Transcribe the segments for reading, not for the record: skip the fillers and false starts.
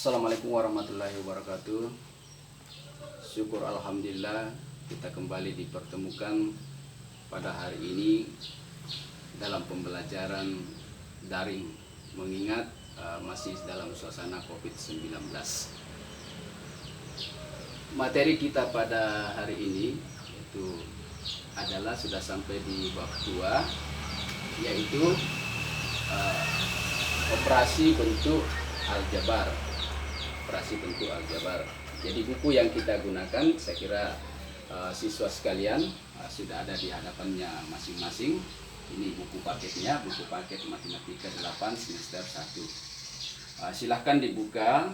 Assalamualaikum warahmatullahi wabarakatuh. Syukur alhamdulillah kita kembali dipertemukan pada hari ini dalam pembelajaran daring, mengingat masih dalam suasana COVID-19. Materi kita pada hari ini itu adalah sudah sampai di bab 2, yaitu operasi bentuk aljabar. Operasi bentuk aljabar. Jadi buku yang kita gunakan, saya kira siswa sekalian sudah ada di hadapannya masing-masing. Ini buku paketnya, buku paket Matematika 8 semester 1. Silahkan dibuka.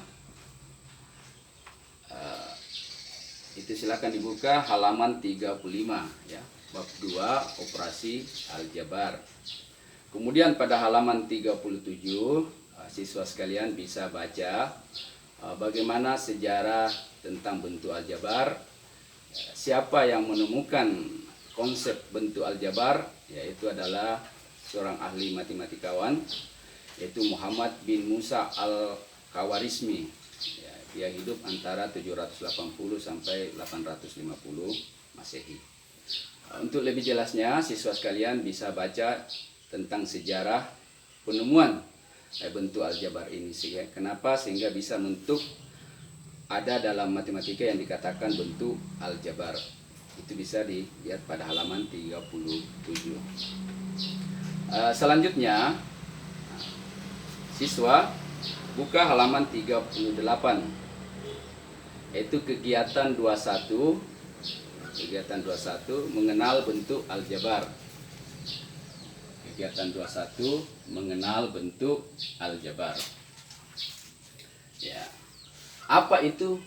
Itu silahkan dibuka halaman 35 ya, bab 2 operasi aljabar. Kemudian pada halaman 37 siswa sekalian bisa baca bagaimana sejarah tentang bentuk aljabar, siapa yang menemukan konsep bentuk aljabar, yaitu adalah seorang ahli matematikawan, yaitu Muhammad bin Musa al-Khawarizmi. Dia hidup antara 780 sampai 850 Masehi. Untuk lebih jelasnya, siswa sekalian bisa baca tentang sejarah penemuan bentuk aljabar ini. Kenapa? Sehingga bisa bentuk ada dalam matematika yang dikatakan bentuk aljabar. Itu bisa dilihat pada halaman 37. Selanjutnya, siswa buka halaman 38, yaitu kegiatan 21. Kegiatan 21 mengenal bentuk aljabar. Kegiatan 21 mengenal bentuk aljabar. Ya. Apa itu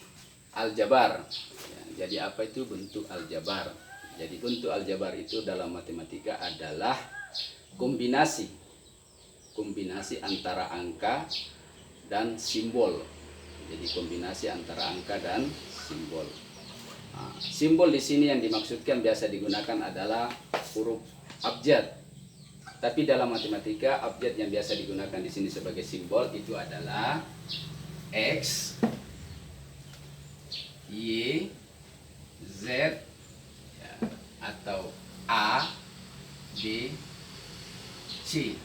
aljabar? Ya, jadi apa itu bentuk aljabar? Jadi bentuk aljabar itu dalam matematika adalah kombinasi antara angka dan simbol. Jadi kombinasi antara angka dan simbol. Simbol di sini yang dimaksudkan biasa digunakan adalah huruf abjad. Tapi dalam matematika abjad yang biasa digunakan di sini sebagai simbol itu adalah X, Y, Z, ya, atau A, B, C.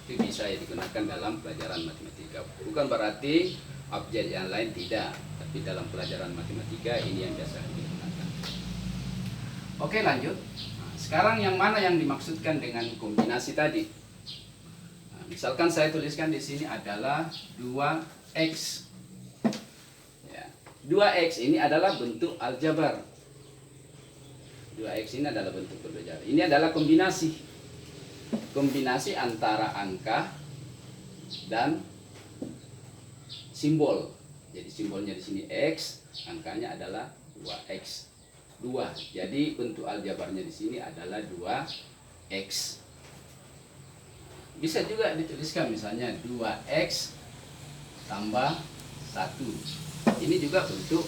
Itu bisa digunakan dalam pelajaran matematika. Bukan berarti abjad yang lain tidak, tapi dalam pelajaran matematika ini yang biasa digunakan. Oke, lanjut. Sekarang yang mana yang dimaksudkan dengan kombinasi tadi? Misalkan saya tuliskan di sini adalah 2x. Ya, 2x ini adalah bentuk aljabar. 2x ini adalah bentuk aljabar. Ini adalah kombinasi. Kombinasi antara angka dan simbol. Jadi simbolnya di sini x, angkanya adalah 2x. 2. Jadi bentuk aljabarnya di sini adalah 2x. Bisa juga dituliskan misalnya 2x tambah 1. Ini juga bentuk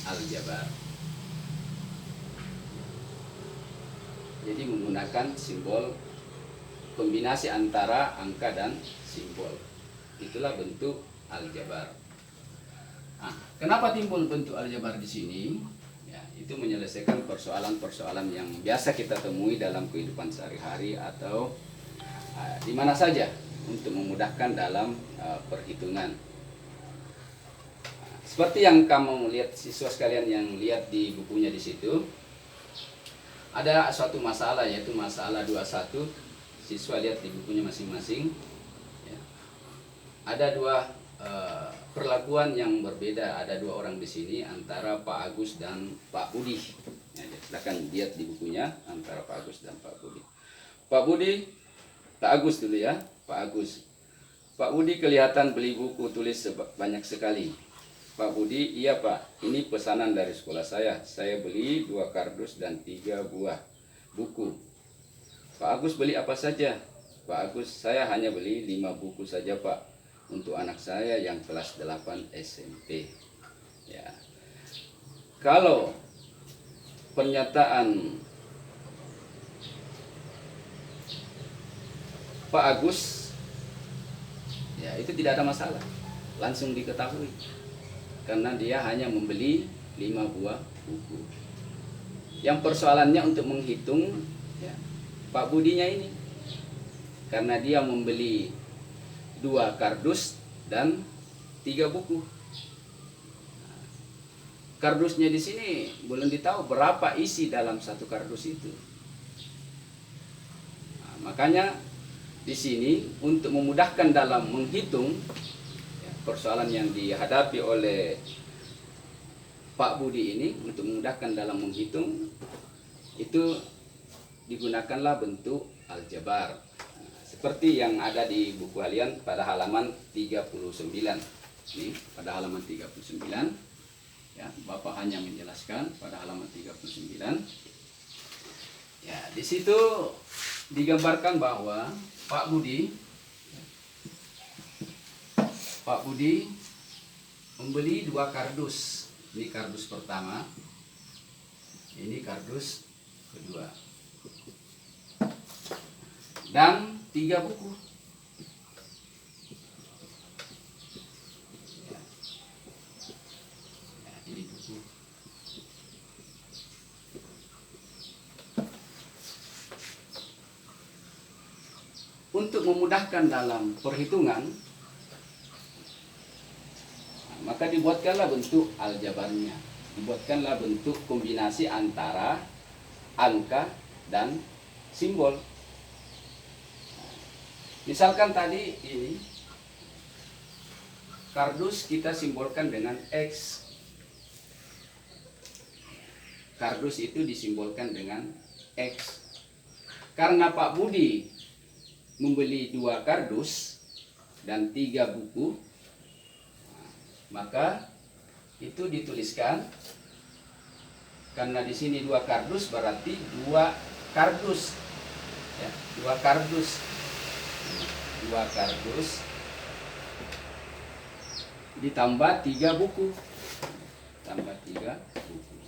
aljabar. Jadi menggunakan simbol, kombinasi antara angka dan simbol. Itulah bentuk aljabar. Kenapa timbul bentuk aljabar di sini? Itu menyelesaikan persoalan-persoalan yang biasa kita temui dalam kehidupan sehari-hari atau di mana saja untuk memudahkan dalam perhitungan. Seperti yang kamu lihat, siswa sekalian yang lihat di bukunya di situ, ada suatu masalah, yaitu masalah 21. Siswa lihat di bukunya masing-masing. Ada dua perlakuan yang berbeda. Ada dua orang di sini antara Pak Agus dan Pak Budi. Silakan lihat di bukunya antara Pak Agus dan Pak Budi. Pak Agus dulu ya. Pak Agus. Pak Budi kelihatan beli buku tulis banyak sekali. Pak Budi, iya Pak, ini pesanan dari sekolah saya. Saya beli 2 kardus dan 3 buah buku. Pak Agus beli apa saja? Pak Agus, saya hanya beli 5 buku saja Pak, untuk anak saya yang kelas 8 SMP. Ya. Kalau pernyataan Pak Agus, ya itu tidak ada masalah. langsung diketahui karena dia hanya membeli 5 buah buku. Yang persoalannya untuk menghitung ya, Pak Budinya ini, karena dia membeli 2 kardus dan 3 buku. Kardusnya di sini belum ditahu berapa isi dalam satu kardus itu. Nah, makanya di sini untuk memudahkan dalam menghitung ya, persoalan yang dihadapi oleh Pak Budi ini, untuk memudahkan dalam menghitung itu digunakanlah bentuk aljabar. Nah, seperti yang ada di buku kalian pada halaman 39. Ini pada halaman 39. Ya, Bapak hanya menjelaskan pada halaman 39. Ya, di situ digambarkan bahwa Pak Budi membeli 2 kardus. Ini kardus pertama, ini kardus kedua, dan 3 buku. Ini buku. Untuk memudahkan dalam perhitungan, maka dibuatkanlah bentuk aljabarnya, dibuatkanlah bentuk kombinasi antara angka dan simbol. Misalkan tadi ini kardus kita simbolkan dengan X. Kardus itu disimbolkan dengan X. Karena Pak Budi membeli 2 kardus dan 3 buku, maka itu dituliskan, karena di sini 2 kardus berarti 2 kardus ya, 2 kardus, 2 kardus ditambah 3 buku, tambah 3 buku,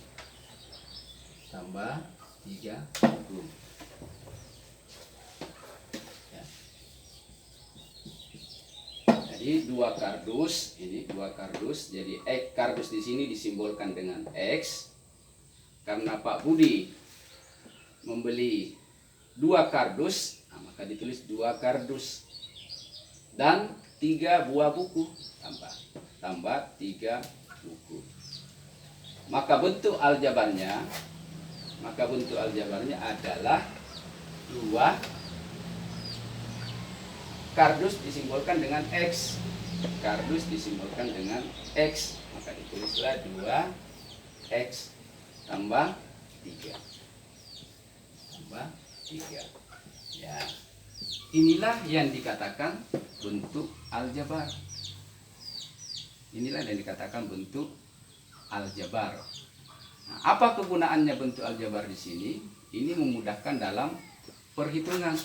tambah 3 buku ya. Jadi 2 kardus, ini 2 kardus. Jadi kardus di sini disimbolkan dengan X. Karena Pak Budi membeli 2 kardus, nah maka ditulis 2 kardus dan 3 buah buku, tambah 3 buku. Maka bentuk aljabarnya adalah 2 kardus disimbolkan dengan X. Kardus disimbolkan dengan X, maka ditulislah 2X tambah 3. Tambah 3. Ya. Inilah yang dikatakan bentuk aljabar. Inilah yang dikatakan bentuk aljabar. Nah, apa kegunaannya bentuk aljabar di sini? Ini memudahkan dalam perhitungan.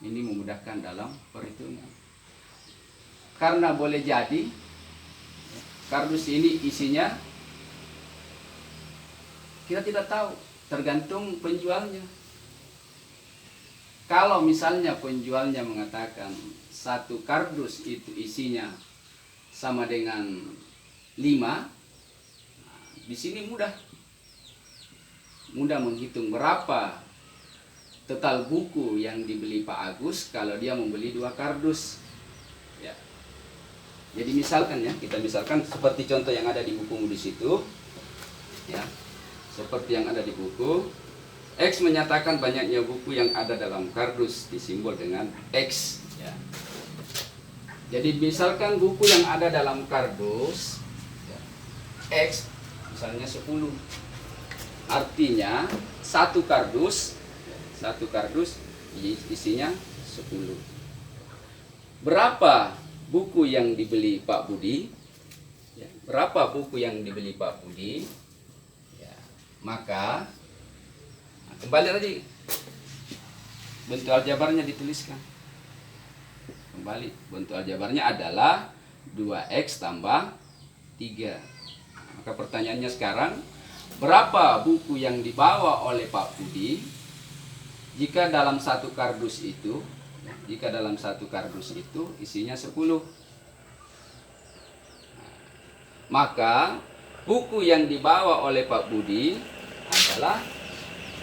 Ini memudahkan dalam perhitungan. Karena boleh jadi kardus ini isinya kita tidak tahu, tergantung penjualnya. Kalau misalnya penjualnya mengatakan 1 kardus itu isinya sama dengan 5, di sini mudah menghitung berapa total buku yang dibeli Pak Agus kalau dia membeli 2 kardus. Ya. Jadi misalkan ya, kita misalkan seperti contoh yang ada di bukumu di situ, ya, seperti yang ada di buku. X menyatakan banyaknya buku yang ada dalam kardus, disimbol dengan X. Ya. Jadi misalkan buku yang ada dalam kardus ya, X, misalnya 10, artinya satu kardus isinya 10. Berapa buku yang dibeli Pak Budi? Ya, berapa buku yang dibeli Pak Budi? Ya, maka kembali lagi bentuk aljabarnya dituliskan. Kembali bentuk aljabarnya adalah 2X tambah 3. Maka pertanyaannya sekarang, berapa buku yang dibawa oleh Pak Budi jika dalam satu kardus itu jika dalam satu kardus itu isinya 10. Maka buku yang dibawa oleh Pak Budi adalah,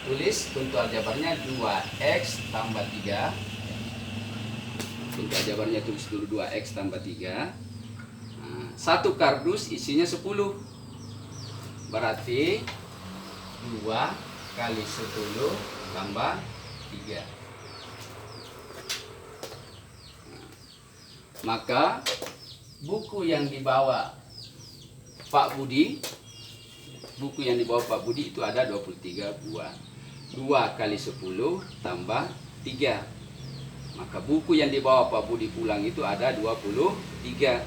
tulis bentuk aljabarnya 2x tambah 3. Bentuk aljabarnya tulis dulu 2x tambah 3. Satu kardus isinya 10. Berarti 2 kali 10 tambah 3. Maka buku yang dibawa Pak Budi, itu ada 23 buah. 2 kali 10 tambah 3. Maka buku yang dibawa Pak Budi pulang itu ada 23.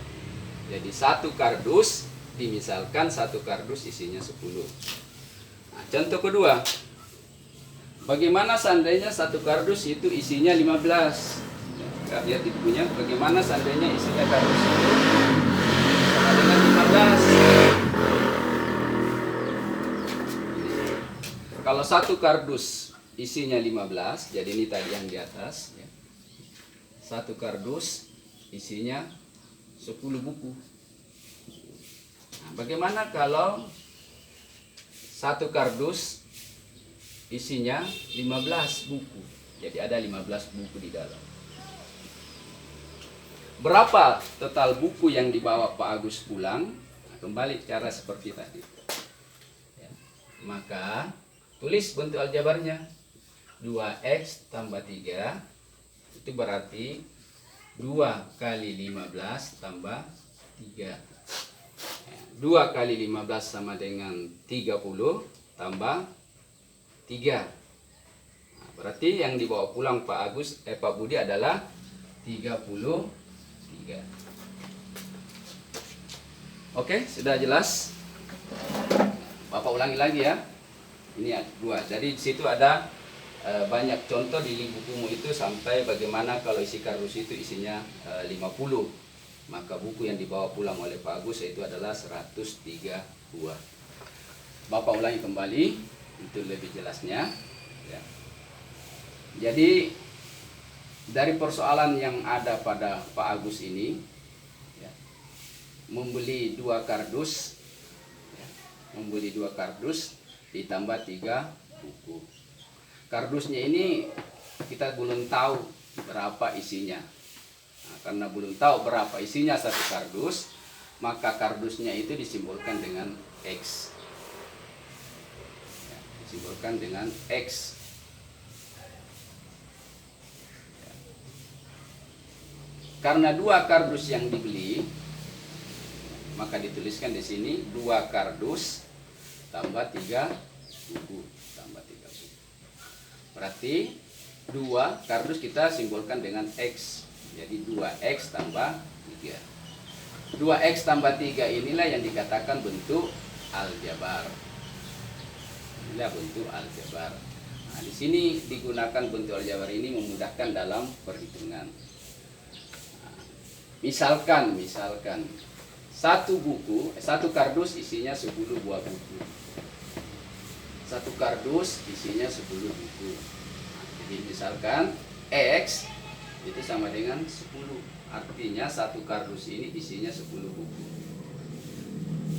Jadi satu kardus, dimisalkan satu kardus isinya 10. Nah, contoh kedua, bagaimana seandainya satu kardus itu isinya 15? Kita lihat di bukunya, bagaimana seandainya isinya kardus itu sama dengan 15. Kalau satu kardus isinya 15, jadi ini tadi yang di atas ya. Satu kardus isinya 10 buku. Nah, bagaimana kalau satu kardus isinya 15 buku? Jadi ada 15 buku di dalam. Berapa total buku yang dibawa Pak Agus pulang? Nah, kembali cara seperti tadi. Ya. Maka tulis bentuk aljabarnya 2x tambah 3. Itu berarti 2 kali 15 tambah 3. 2 kali 15 sama dengan 30 tambah 3. Nah, berarti yang dibawa pulang Pak Budi adalah 33. Oke, sudah jelas. Bapak ulangi lagi ya. Ini ada 2. Jadi di situ ada banyak contoh di bukumu itu sampai bagaimana kalau isi kardus itu isinya 50. Maka buku yang dibawa pulang oleh Pak Agus itu adalah 103 buah. Bapak ulangi kembali untuk lebih jelasnya ya. Jadi dari persoalan yang ada pada Pak Agus ini ya, membeli 2 kardus ya, ditambah 3 buku. Kardusnya ini kita belum tahu berapa isinya. Nah, karena belum tahu berapa isinya satu kardus, maka kardusnya itu disimbolkan dengan X. Ya, disimbolkan dengan X. Ya. Karena 2 kardus yang dibeli, maka dituliskan di sini 2 kardus tambah 3 buku. Berarti 2 kardus kita simbolkan dengan X. Jadi 2X tambah 3. 2X tambah 3 inilah yang dikatakan bentuk aljabar. Inilah bentuk aljabar. Nah, di sini digunakan bentuk aljabar ini memudahkan dalam perhitungan. Nah, misalkan satu kardus isinya 10 buah buku. Satu kardus isinya 10 buku. Nah, jadi misalkan X itu sama dengan 10. Artinya satu kardus ini isinya 10 buku.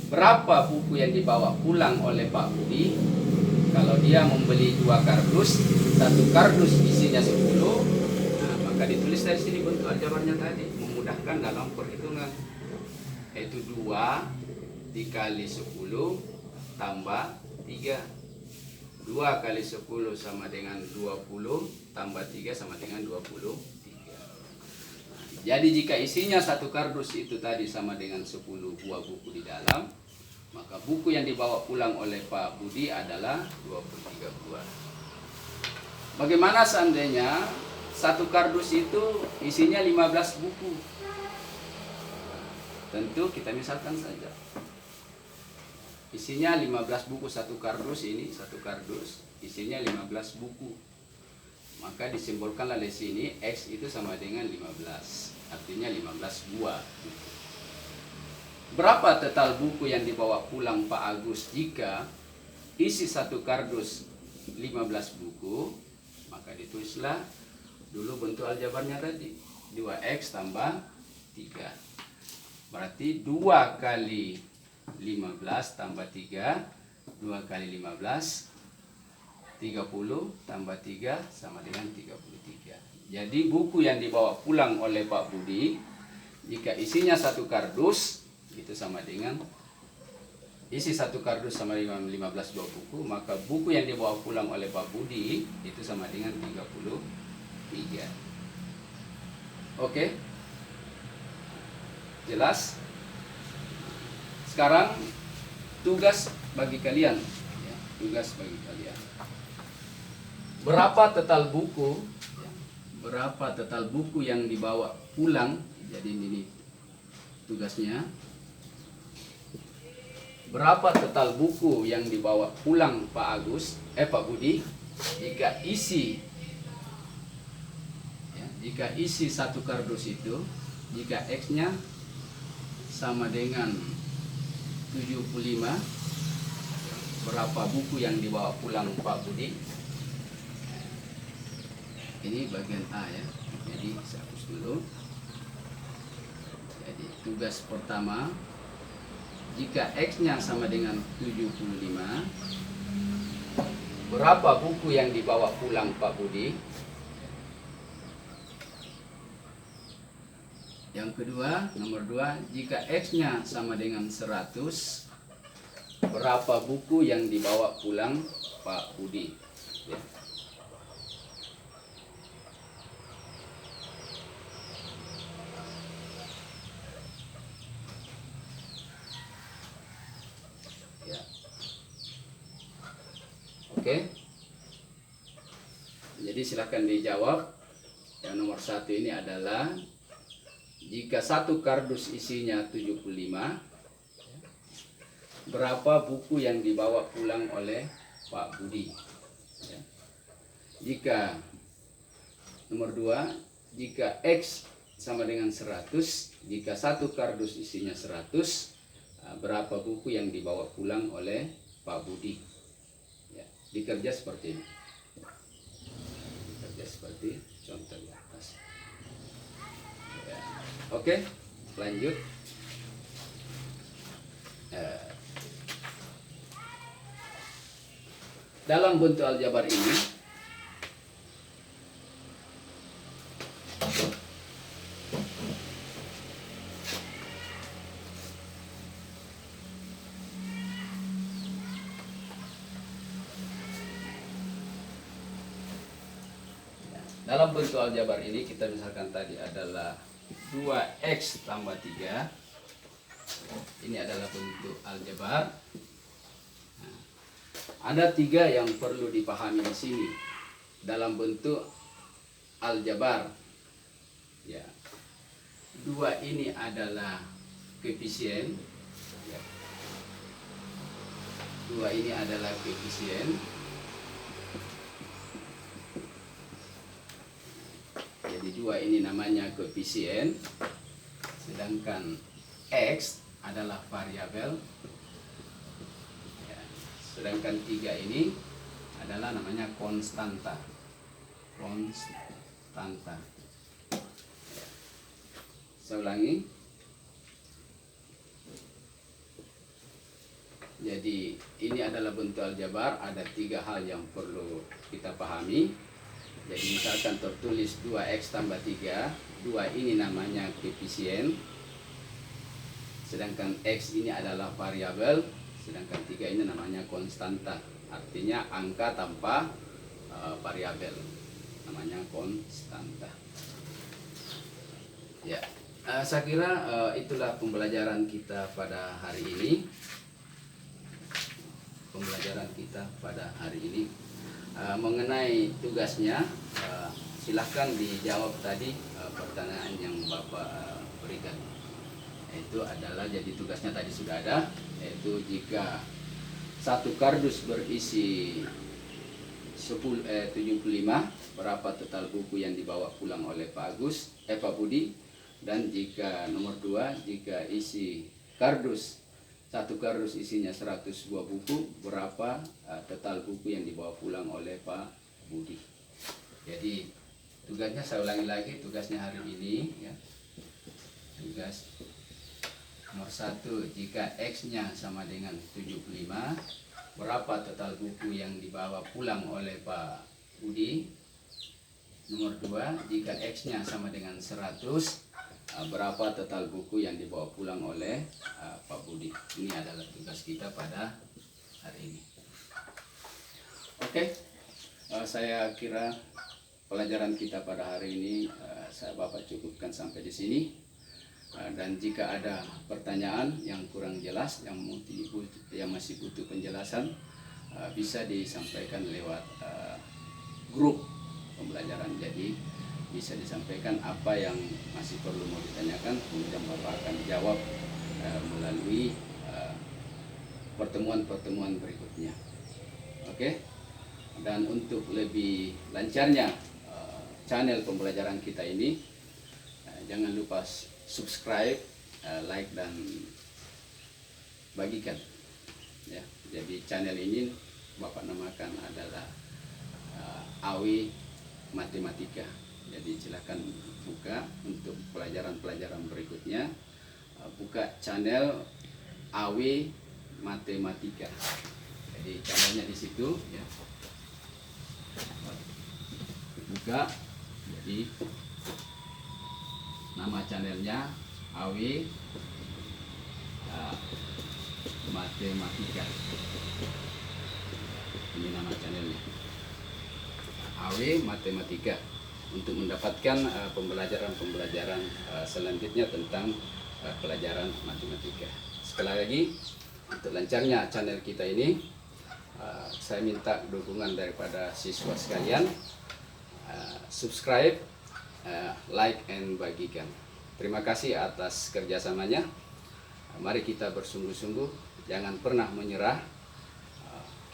Berapa buku yang dibawa pulang oleh Pak Budi? Kalau dia membeli 2 kardus, satu kardus isinya 10, nah, maka ditulis dari sini bentuk aljabarnya tadi, memudahkan dalam perhitungan. Yaitu 2 dikali 10 tambah 3. 2 kali 10 sama dengan 20 tambah 3 sama dengan 23. Jadi jika isinya satu kardus itu tadi sama dengan 10 buah buku di dalam, maka buku yang dibawa pulang oleh Pak Budi adalah 23 buah. Bagaimana seandainya satu kardus itu isinya 15 buku? Tentu kita misalkan saja. Isinya 15 buku satu kardus ini, satu kardus isinya 15 buku. Maka disimbolkanlah di sini X itu sama dengan 15. Artinya 15 buah. Berapa total buku yang dibawa pulang Pak Agus jika isi satu kardus 15 buku? Maka ditulislah dulu bentuk aljabarnya tadi 2x tambah 3. Berarti 2 kali 15 tambah 3, 2 kali 15, 30 tambah 3 sama dengan 33. Jadi buku yang dibawa pulang oleh Pak Budi, jika isinya satu kardus, itu sama dengan isi satu kardus sama 15 buah buku, maka buku yang dibawa pulang oleh Pak Budi itu sama dengan 33. Oke? Jelas? Sekarang tugas bagi kalian, ya, tugas bagi kalian. Berapa total buku? Ya, berapa total buku yang dibawa pulang? Jadi ini tugasnya. Berapa total buku yang dibawa pulang Pak Budi? Jika isi satu kardus itu, jika X-nya sama dengan 75, berapa buku yang dibawa pulang Pak Budi? Ini bagian A ya. Jadi saya hapus dulu. Jadi tugas pertama, jika X-nya sama dengan 75, berapa buku yang dibawa pulang Pak Budi? Yang kedua, nomor 2, jika X-nya sama dengan 100, berapa buku yang dibawa pulang Pak Budi? Ya. Ya. Oke. Jadi silakan dijawab. Yang nomor 1 ini adalah jika satu kardus isinya 75, berapa buku yang dibawa pulang oleh Pak Budi? Ya. Jika nomor 2, jika X sama dengan 100, jika satu kardus isinya 100, berapa buku yang dibawa pulang oleh Pak Budi? Ya. Dikerja seperti ini. Dikerja seperti contoh di atas. Ya. Oke, lanjut. Dalam bentuk aljabar ini, kita misalkan tadi adalah 2x tambah 3. Ini adalah bentuk aljabar. Nah, ada 3 yang perlu dipahami di sini dalam bentuk aljabar. Ya. 2 ini adalah koefisien. Ya. 2 ini adalah koefisien. Jadi 2 ini namanya koefisien, sedangkan X adalah variabel. Ya. Sedangkan 3 ini adalah namanya konstanta. Konstanta. Ya. Saya ulangi. Jadi ini adalah bentuk aljabar, ada 3 hal yang perlu kita pahami. Jadi misalkan tertulis 2x tambah 3, 2 ini namanya koefisien, sedangkan x ini adalah variabel, sedangkan 3 ini namanya konstanta. Artinya angka tanpa variabel, namanya konstanta. Ya, saya kira itulah pembelajaran kita pada hari ini. Mengenai tugasnya, silahkan dijawab tadi pertanyaan yang Bapak berikan. Itu adalah, jadi tugasnya tadi sudah ada, yaitu jika satu kardus berisi 75, berapa total buku yang dibawa pulang oleh Pak Budi. Dan jika nomor 2, jika isi satu kardus isinya 100 buah buku, berapa total buku yang dibawa pulang oleh Pak Budi. Jadi Tugasnya saya ulangi lagi, tugasnya hari ini ya. Tugas nomor 1, jika X-nya sama dengan 75, berapa total buku yang dibawa pulang oleh Pak Budi? Nomor 2, jika X-nya sama dengan 100, berapa total buku yang dibawa pulang oleh Pak Budi? Ini adalah tugas kita pada hari ini. Oke, saya kira pelajaran kita pada hari ini saya Bapak cukupkan sampai di sini. Dan jika ada pertanyaan yang kurang jelas, yang masih butuh penjelasan, bisa disampaikan lewat grup pembelajaran. Jadi bisa disampaikan apa yang masih perlu mau ditanyakan, kemudian Bapak akan jawab melalui pertemuan-pertemuan berikutnya. Oke. Dan untuk lebih lancarnya channel pembelajaran kita ini, jangan lupa subscribe, like, dan bagikan ya. Jadi channel ini Bapak namakan adalah AWI Matematika. Jadi silakan buka untuk pelajaran-pelajaran berikutnya, buka channel AWI Matematika. Jadi channelnya di situ ya, buka. Jadi nama channelnya AWI Matematika. Ini nama channelnya, AWI Matematika, untuk mendapatkan pembelajaran selanjutnya tentang pelajaran matematika. Sekali lagi, untuk lancarnya channel kita ini, saya minta dukungan daripada siswa sekalian. Subscribe, like, and bagikan. Terima kasih atas kerjasamanya. Mari kita bersungguh-sungguh, jangan pernah menyerah.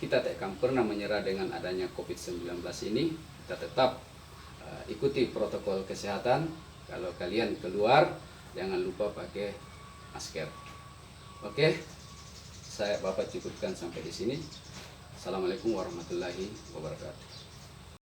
Kita tak akan pernah menyerah dengan adanya COVID-19 ini. Kita tetap ikuti protokol kesehatan. Kalau kalian keluar, jangan lupa pakai masker. Oke, saya Bapak cukupkan sampai di sini. Assalamualaikum warahmatullahi wabarakatuh.